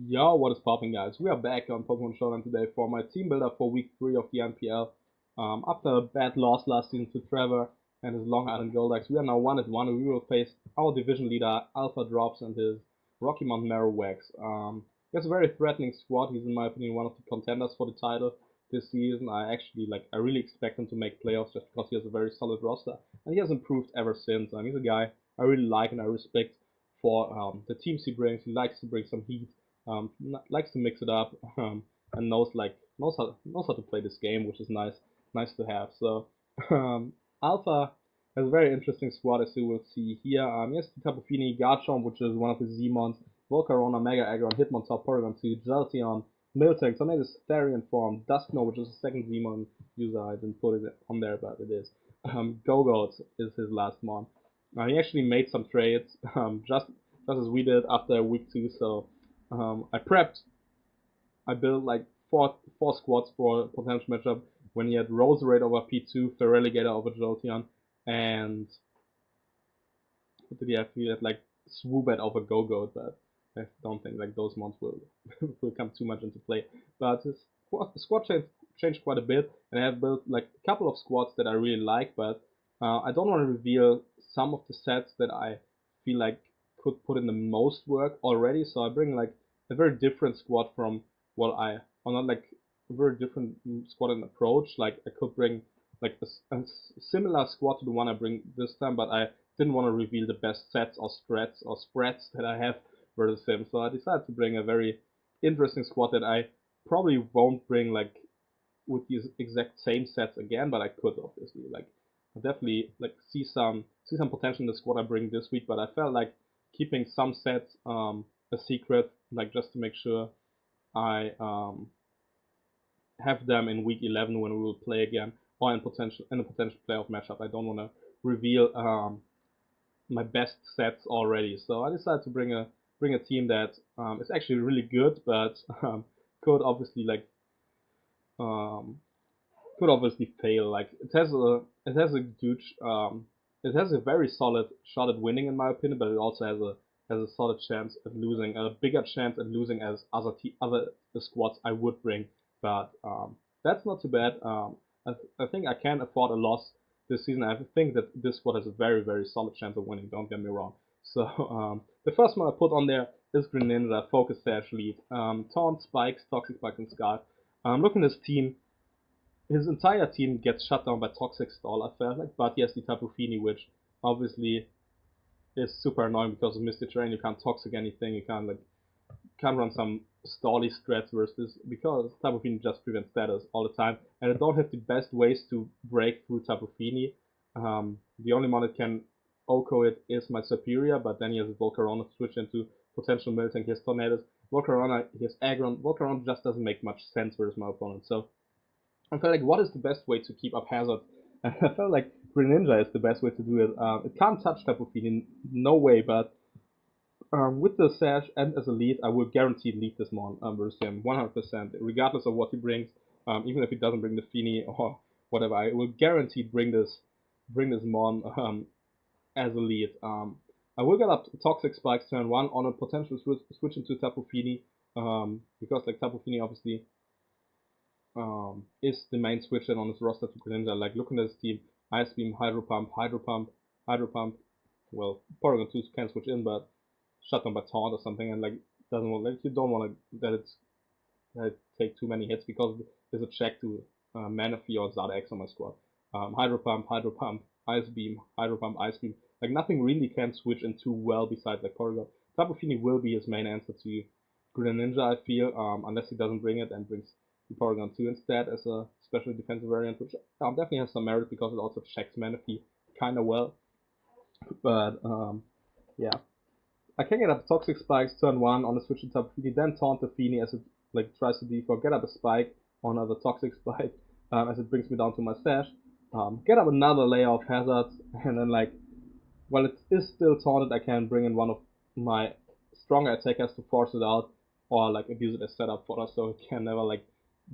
Yo, what is popping, guys? We are back on Pokemon Showdown today for my team builder for week 3 of the NPL. After a bad loss last season to Trevor and his Long Island Goldex, we are now 1-1 and we will face our division leader Alpha Drops and his Rocky Mountain Marowaks. He has a very threatening squad. He's, in my opinion, one of the contenders for the title this season. I really expect him to make playoffs just because he has a very solid roster and he has improved ever since. He's a guy I really like and I respect for the teams he brings. He likes to bring some heat, likes to mix it up, and knows how to play this game, which is nice to have. So Alpha has a very interesting squad, as you will see here. He has Tapu Fini, Garchomp, which is one of his Z-Mons, Volcarona, Mega Aggron, Hitmontop, Porygon 2, Jolteon, Miltank, Tornadus, Therian Form, Dusknoir, which is the second Z-Mon user. I didn't put it on there, but it is. Go-Goat is his last mon. He actually made some trades, just as we did after week 2, so I prepped. I built like four squads for a potential matchup when he had Roserade over P2, Feraligatr over Jolteon, and what did he have? He had like Swoobat over Go-Goat, but I don't think like those mons will will come too much into play. But his squad changed quite a bit, and I have built like a couple of squads that I really like, but I don't want to reveal some of the sets that I feel like could put in the most work already. So I bring like a very different squad from what or not like a very different squad and approach. Like I could bring like a similar squad to the one I bring this time, but I didn't want to reveal the best sets or strats or spreads that I have versus him. So I decided to bring a very interesting squad that I probably won't bring like with these exact same sets again, but I could obviously like I definitely like see some potential in the squad I bring this week. But I felt like keeping some sets a secret, like just to make sure I have them in week 11 when we will play again, or in a potential playoff matchup. I don't want to reveal my best sets already. So I decided to bring a team that is actually really good, but could obviously like um, could obviously fail. Like it has a huge it has a very solid shot at winning in my opinion, but it also has a solid chance at losing, a bigger chance at losing as other squads I would bring. But that's not too bad. I think I can afford a loss this season. I think that this squad has a very solid chance of winning. Don't get me wrong. So the first one I put on there is Greninja, Focus Sash Lead, Taunt, Spikes, Toxic Spikes, and Scarf. Looking at his team, his entire team gets shut down by Toxic Stall, I felt like, but he has the Tapu Fini, which obviously is super annoying because of Misty Terrain. You can't Toxic anything, you can't run some stally strats versus this because Tapu Fini just prevents status all the time, and I don't have the best ways to break through Tapu Fini. The only one that can OHKO it is my Superior, but then he has a Volcarona to switch into potential Miltank. He has Tornadus, Volcarona, he has Aggron. Volcarona just doesn't make much sense versus my opponent, so I felt like, what is the best way to keep up hazard? And I felt like Greninja is the best way to do it. It can't touch Tapu Fini, no way, but with the Sash and as a lead, I will guarantee lead this mon versus him 100%, regardless of what he brings. Even if he doesn't bring the Fini or whatever, I will guaranteed bring this mon as a lead. I will get up Toxic Spikes turn 1 on a potential switch into Tapu Fini, because like Tapu Fini obviously is the main switch on his roster to Greninja. Like looking at his team, Ice Beam, Hydro Pump, Hydro Pump, Hydro Pump. Well, Porygon 2 can switch in, but shut down by Taunt or something, and like doesn't want like you don't want to that it take too many hits because there's a check to Manaphy or Zard X on my squad. Hydro Pump, Ice Beam, Hydro Pump, Ice Beam. Like nothing really can switch in too well besides like Porygon. Tapu Fini will be his main answer to Greninja, I feel, unless he doesn't bring it and brings the Porygon 2 instead as a special defensive variant, which definitely has some merit because it also checks Manaphy kind of well. But yeah, I can get up Toxic Spikes turn 1 on the switch to Tapu Fini, then taunt the Fini as it like tries to default, get up a Spike on another Toxic Spike as it brings me down to my Sash, get up another layer of hazards, and then like, while it is still taunted, I can bring in one of my stronger attackers to force it out, or like abuse it as setup fodder, so it can never like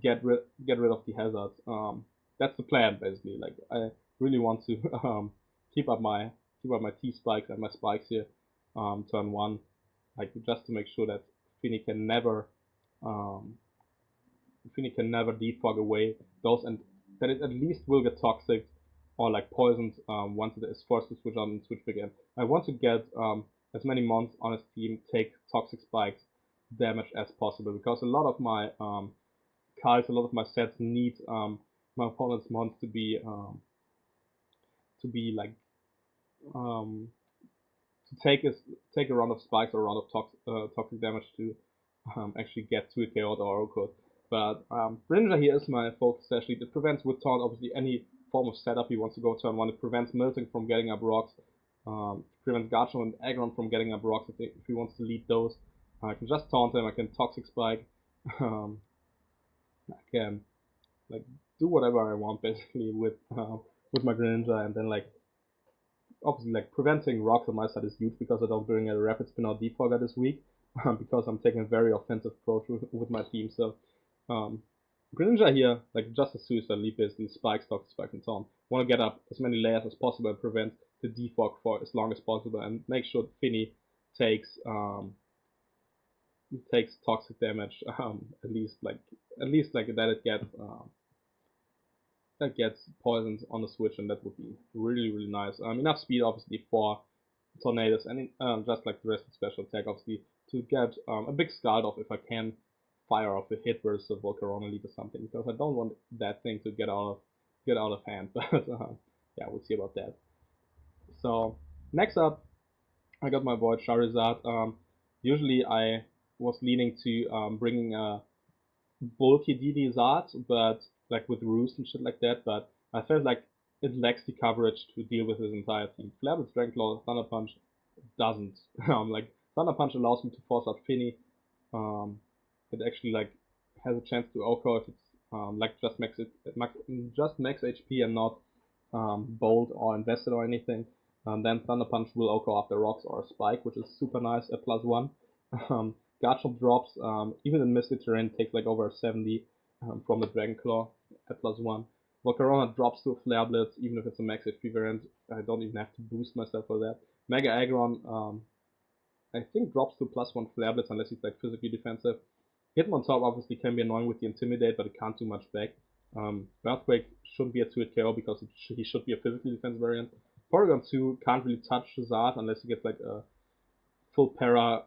get rid of the hazards. That's the plan basically. Like I really want to keep up my T spikes and my spikes here, turn 1, like just to make sure that Finny can never um, defog away those, and that it at least will get toxic or like poisoned once it is forced to switch on and switch back in. I want to get as many mons on his team take toxic spikes damage as possible, because a lot of my cards, a lot of my sets need my opponent's mons to be like um, to take a round of spikes or a round of toxic damage to actually get to a KO or Oro code. But Greninja here is my focus actually. It prevents with taunt obviously any form of setup he wants to go turn one. It prevents Milting from getting up rocks. Prevents Garchomp and Aggron from getting up rocks if he wants to lead those. I can just taunt him. I can toxic spike. I can like do whatever I want basically with my Greninja, and then like obviously like preventing rocks on my side is huge because I don't bring a rapid spin or defogger this week because I'm taking a very offensive approach with my team. So Greninja here, like just a suicide leap basically, spikes, toxic spike, and taunt. Want to get up as many layers as possible and prevent the defog for as long as possible, and make sure Finny takes toxic damage at least like that it gets poisoned on the switch, and that would be really, really nice. Enough speed, obviously, for tornadoes, and just like the rest of special attack, obviously, to get a big scald off if I can fire off a hit versus a Volcarona lead or something, because I don't want that thing to get out of hand. But yeah, we'll see about that. So next up, I got my boy Charizard. Usually I was leaning to bringing a bulky DD Zard, but like with roost and shit like that, but I felt like it lacks the coverage to deal with his entire team. Flare Blitz, Dragon Claw, Thunder Punch doesn't. Like Thunder Punch allows me to force out Finny. It actually like has a chance to OHKO if it's like just max HP and not bold or invested or anything. Then Thunder Punch will OHKO after rocks or Spike, which is super nice at +1. Garchomp drops, even in misty terrain, takes like over 70 from the Dragon Claw at +1. Volcarona drops to a Flare Blitz, even if it's a max HP variant. I don't even have to boost myself for that. Mega Aggron, I think drops to +1 Flare Blitz unless he's like physically defensive. Hitmontop obviously can be annoying with the Intimidate, but it can't do much back. Earthquake shouldn't be a 2-hit KO because he should be a physically defensive variant. Porygon 2 can't really touch Zard unless he gets like a full para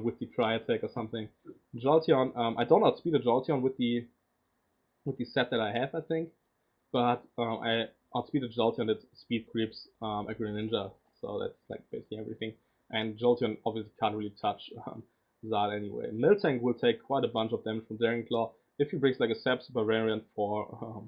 with the Tri Attack or something. Jolteon, I don't outspeed a Jolteon with the set that I have, I think, but I outspeed a Jolteon that speed creeps a Greninja, so that's like basically everything. And Jolteon obviously can't really touch Zard anyway. Miltank will take quite a bunch of damage from Dragon Claw. If he brings like a Sap Super variant for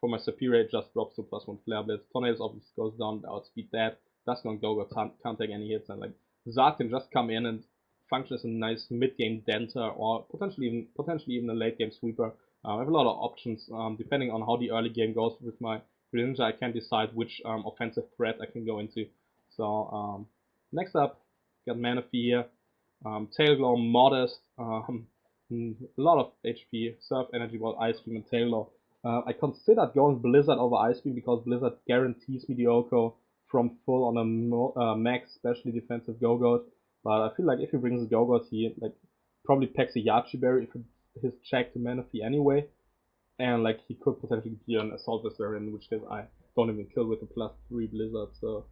my Superior, it just drops to +1 Flare Blitz. Tornadoes obviously goes down, outspeed that. Does not go, can't take any hits, and like Zard can just come in and function as a nice mid-game denter or potentially even a late-game sweeper. I have a lot of options depending on how the early game goes with my Greninja. I can decide which offensive threat I can go into. So next up, got Manaphy here. Tail Glow, modest, a lot of HP, Surf, Energy Ball, Ice Beam, and Tail Glow. I considered going Blizzard over Ice Beam because Blizzard guarantees me the OHKO from full on a max specially defensive Go-Goat. But I feel like if he brings a Go-Goat, he like probably packs a Yachi Berry if his check to Manaphy anyway. And like he could potentially be an Assault Vest variant, in which case I don't even kill with a +3 Blizzard. So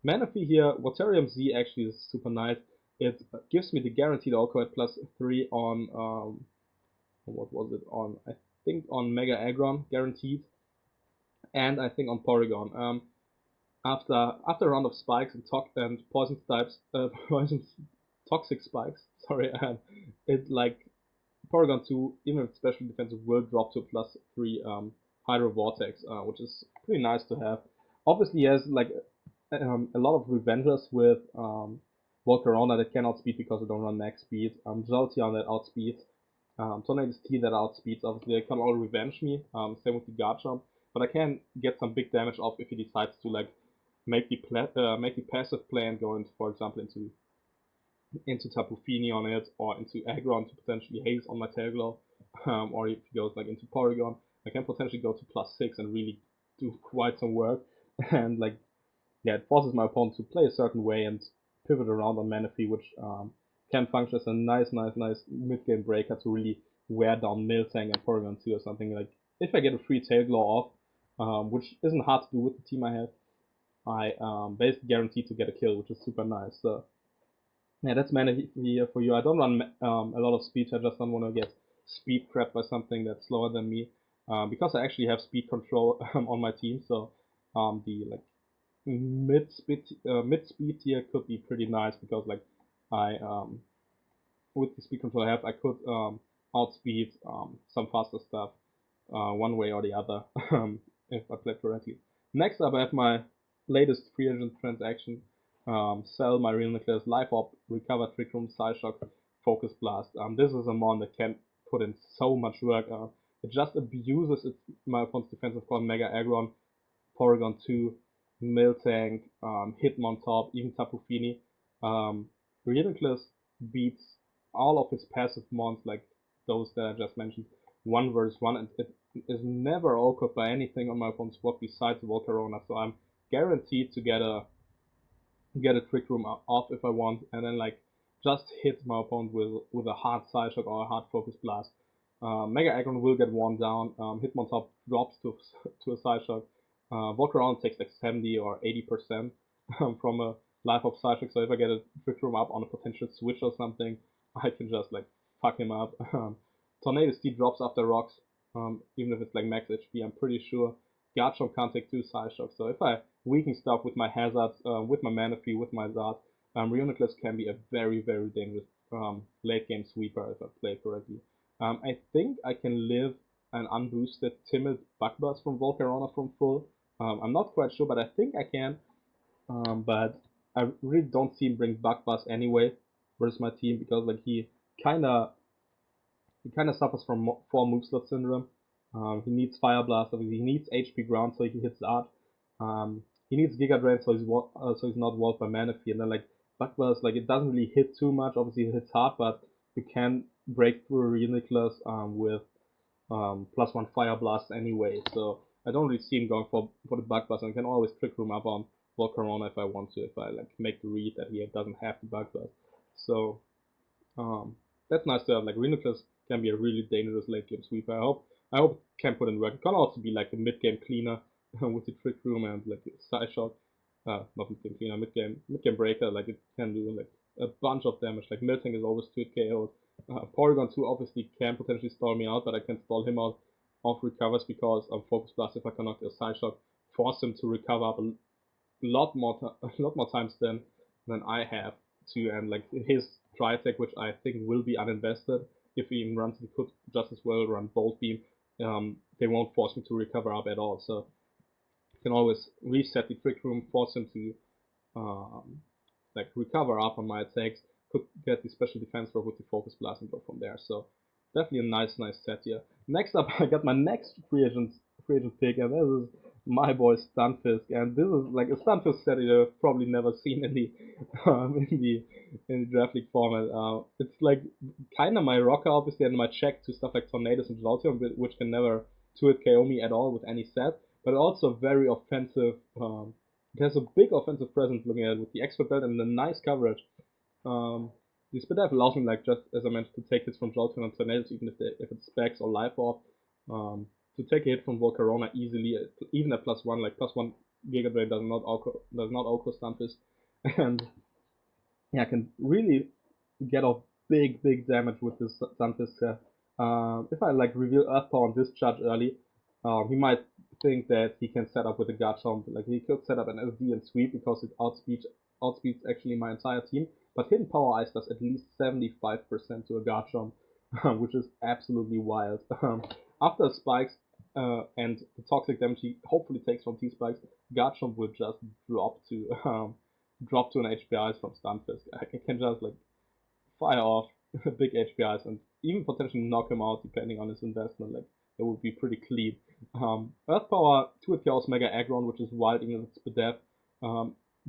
Manaphy here, Waterium Z actually is super nice. It gives me the guaranteed OHKO at +3 on what was it on? I think on Mega Aggron guaranteed, and I think on Porygon. After a round of spikes and poison types, toxic spikes. Sorry, it like Porygon 2, even if special defensive, will drop to +3 Hydro Vortex, which is pretty nice to have. Obviously, he has like a lot of Revengers with Volcarona that can outspeed because they don't run max speed. Jolteon that outspeeds. Tornadoes T that outspeeds. Obviously, they can all revenge me. Same with the Garchomp, but I can get some big damage off if he decides to like make the passive play and go into, for example, into Tapu Fini on it, or into Aggron to potentially haze on my Tail Glow, or if he goes like into Porygon, I can potentially go to +6 and really do quite some work, and like yeah, it forces my opponent to play a certain way and pivot around on Manaphy, which can function as a nice mid-game breaker to really wear down Miltank and Porygon 2 or something. Like, if I get a free Tail Glow off, which isn't hard to do with the team I have, I basically guaranteed to get a kill, which is super nice. So yeah, that's mainly here for you. I don't run a lot of speed. I just don't want to get speed crapped by something that's slower than me. Because I actually have speed control on my team, so the like mid speed tier could be pretty nice because like I with the speed control I have, I could outspeed some faster stuff one way or the other if I play correctly. Next up, I have my latest free agent transaction. Sell my Real Nucleus Life Orb, Recover Trick Room, Psyshock, Focus Blast. This is a mon that can put in so much work. It just abuses my opponent's defensive core, Mega Aggron, Porygon 2, Miltank, Hitmontop, even Tapu Fini. Ridiculous beats all of his passive mons, like those that I just mentioned, 1 versus 1, and it is never awkward by anything on my opponent's board besides Volcarona, so I'm guaranteed to get a Trick Room off if I want, and then like just hit my opponent with a hard Psyshock or a hard Focus Blast. Mega Aggron will get worn down. Hitmontop drops to a Psyshock. Volcarona takes like 70 or 80% from a Life of Psyshock, so if I get a Trick Room up on a potential switch or something, I can just like fuck him up. Tornado Steed drops after rocks, even if it's like max HP, I'm pretty sure. Garchomp can't take 2 Psyshock, so if I weaken stuff with my hazards, with my Manaphy, with my Zard, Reuniclus can be a very dangerous late game sweeper if I play correctly. I think I can live an unboosted Timid Bugbuss from Volcarona from full. I'm not quite sure, but I think I can. But I really don't see him bring Bugbuss anyway versus my team because like he kinda suffers from 4 move slot syndrome. He needs Fire Blast, obviously. He needs HP Ground so he hits Art. He needs Giga Drain so he's not walled by Manaphy. And then like Bugbuss, like it doesn't really hit too much. Obviously it hits hard, but you can break through a Reuniclus with +1 Fire Blast anyway. So I don't really see him going for the Bugbuss, and I can always Trick Room up on Volcarona if I want to, if I like make the read that he doesn't have the Bugbuss. So um, that's nice to have. Like Reuniclus can be a really dangerous late game sweeper. I hope it can put in work. It can also be like a mid game cleaner with the Trick Room and like a side shot. Not mid game cleaner, mid game breaker. Like it can do like a bunch of damage. Like Miltank is always 2 KO'd. Porygon 2 obviously can potentially stall me out, but I can stall him out off recovers because of Focus Blast. If I cannot a side shot, force him to recover up a lot more times than I have to, and like his Tri Attack, which I think will be uninvested if he even runs, he could just as well run Bolt Beam. They won't force me to recover up at all, so you can always reset the Trick Room, force him to like recover up on my attacks, could get the special defense rope with the Focus Blast and go from there. So definitely a nice set here. Next up, I got my next free agent pick, and this is my boy Stunfisk, and this is like a Stunfisk set you've probably never seen in the draft league format. It's like kind of my rocker, obviously, and my check to stuff like Tornadoes and Jolteon, which can never 2-hit KO me at all with any set, but also very offensive. It has a big offensive presence looking at it with the expert belt and the nice coverage. The Spit Dive allows me, like just as I mentioned, to take hits from Jolteon and Tornadoes, even if it's specs or life off. To take a hit from Volcarona easily, even at +1, like +1 Giga Drain does not Oko Stunfisk, and yeah, I can really get off big damage with this Stunfisk. If I like reveal Earth Power and Discharge early, he might think that he can set up with a Garchomp. Like he could set up an SD and sweep because it outspeeds actually my entire team. But Hidden Power Ice does at least 75% to a Garchomp, which is absolutely wild. After Spikes and the toxic damage he hopefully takes from T-Spikes, Garchomp will just drop to an HPIs from Stunfisk. I can just like fire off big HPIs and even potentially knock him out depending on his investment. Like that would be pretty clean. Earth Power 2-hit Chaos Mega Aggron, which is wild even if it's Bedef.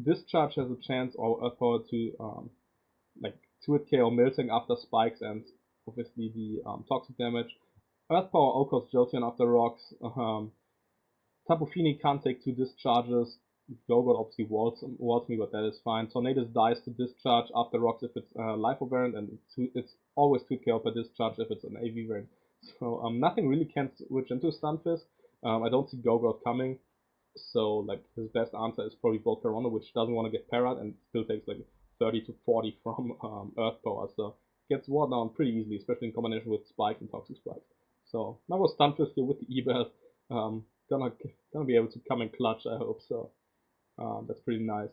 Discharge has a chance, or Earth Power to like 2-hit KO Miltank after spikes and obviously the toxic damage. Earth Power Okos Jolteon after rocks. Tapu Fini can't take 2 discharges. Gogol obviously walls me, but that is fine. Tornadus dies to discharge after rocks if it's life variant, and it's always 2 KO per discharge if it's an AV variant. So nothing really can switch into Stunfisk. I don't see Gogol coming. So like his best answer is probably Volcarona, which doesn't want to get parried and still takes like 30 to 40 from Earth Power. So gets wore down pretty easily, especially in combination with Spike and Toxic Spike. So now we're Stunfisk here with the E-Belt. Gonna be able to come in clutch, I hope so. That's pretty nice.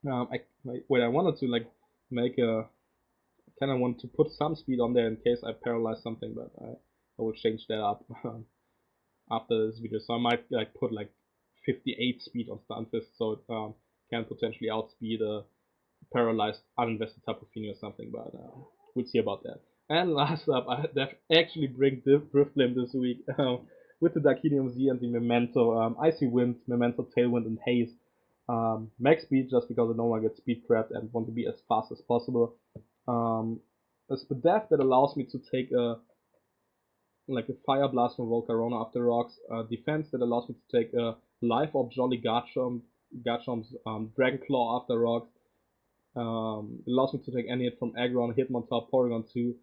I wanted to like make a kind of want to put some speed on there in case I paralyze something, but I will change that up after this video. So I might like put like 58 speed on Stunfisk, so it can potentially outspeed a paralyzed uninvested Tapu Fini or something, but we'll see about that. And last up, I actually bring Drifblim this week with the Darkinium Z and the Memento, Icy Wind, Memento, Tailwind, and Haze. Max speed just because I don't want to get speed trapped and want to be as fast as possible. A Spadef that allows me to take a Fire Blast from Volcarona after rocks. Defense that allows me to take a Life Orb Jolly Garchomp's Dragon Claw after rocks. It allows me to take any hit from Aggron, Hitmontop, Porygon 2.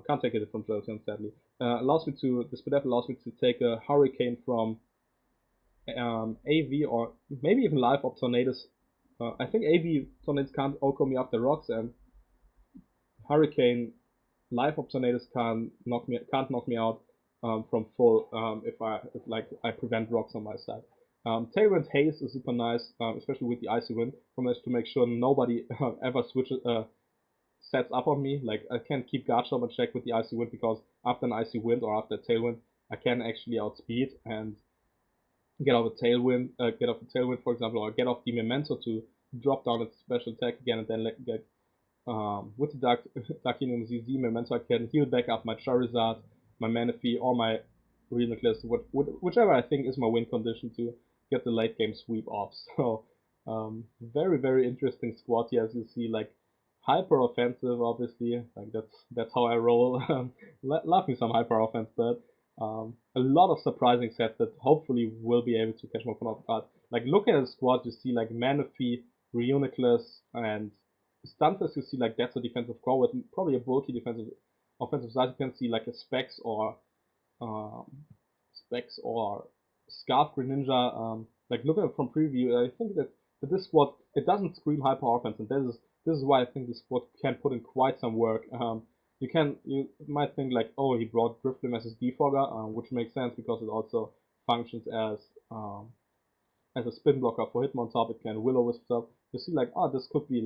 Can't take it from Jolteon, sadly. The Spadef allows me to take a Hurricane from AV or maybe even Life Orb Tornadus. I think AV Tornadus can't OHKO me after rocks, and Hurricane Life Orb Tornadus can't knock me out from full if I prevent rocks on my side. Tailwind Haze is super nice, especially with the Icy Wind, to make sure nobody ever sets up on me. Like I can keep Garchomp in check with the Icy Wind because after an Icy Wind or after a Tailwind, I can actually outspeed and get off the Tailwind, for example, or get off the Memento to drop down its special attack again, and then get with the Darkinium ZZ Memento, I can heal back up my Charizard, my Manaphy, or my Reuniclus, whichever I think is my win condition to get the late game sweep off. So very, very interesting squad here, as you see, like hyper offensive, obviously, like that's how I roll. Love me some hyper offense, but a lot of surprising sets that hopefully will be able to catch my opponent off guard. Like looking at the squad, you see like Manaphy, Reuniclus, and Stunfisk. You see like that's a defensive core with probably a bulky offensive side. You can see like a Specs or Scarf Greninja. Like looking at it from preview, I think that this squad, it doesn't scream hyper offense, and this is why I think this squad can put in quite some work. You might think like, oh, he brought Drifblim as his defogger, which makes sense because it also functions as a spin blocker for Hitmontop. It can Will-O-Wisp stuff. You see like, oh, this could be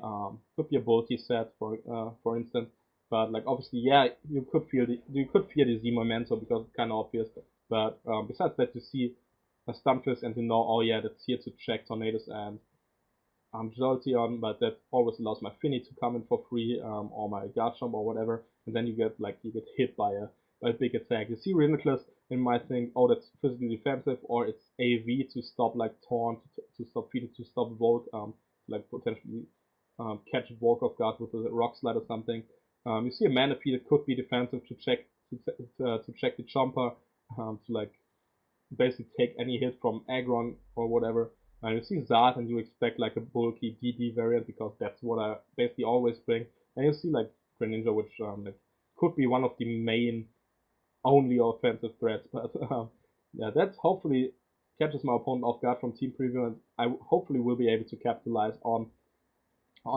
a bulky set for instance. But like obviously, yeah, you could fear the Z Memento because it's kind of obvious. But besides that, you see a Stunfisk and you know, oh yeah, that's here to check Tornadus and Jolteon, but that always allows my Finny to come in for free, or my Garchomp or whatever, and then you get hit by a big attack. You see Reuniclus and might think, oh, that's physically defensive, or it's AV to stop like Taunt, to stop Feed, to stop Volk, like potentially catch Volk off guard with a Rock Slide or something. You see a Manaphy that could be defensive to check the Chomper, to like basically take any hit from Aggron or whatever. And you see Zard and you expect like a bulky DD variant because that's what I basically always bring. And you see like Greninja, which like, could be one of the main only offensive threats. But yeah, that's hopefully catches my opponent off guard from team preview, and I hopefully will be able to capitalize on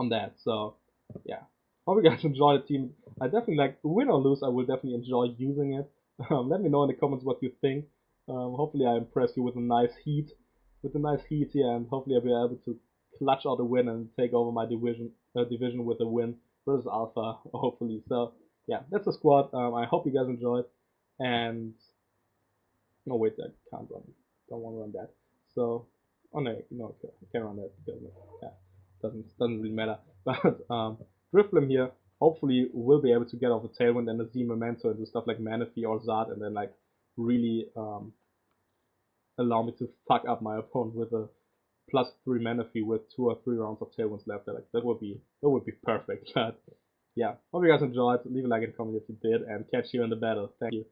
that. So yeah, hope you guys enjoy the team. I definitely like, win or lose, I will definitely enjoy using it. Let me know in the comments what you think. Hopefully I impress you with a nice heat here, and hopefully I'll be able to clutch out a win and take over my division with a win versus Alpha, hopefully. So yeah, that's the squad. I hope you guys enjoyed, and no, wait, I can't run. Don't want to run that. So, oh no, I can't run that because yeah, doesn't really matter. But Drifblim here, hopefully will be able to get off a Tailwind and a Z Memento and do stuff like Manaphy or Zard, and then like really allow me to fuck up my opponent with a +3 Manaphy with 2 or 3 rounds of Tailwinds left. Like that would be perfect. But yeah, hope you guys enjoyed. Leave a like and comment if you did, and catch you in the battle. Thank you.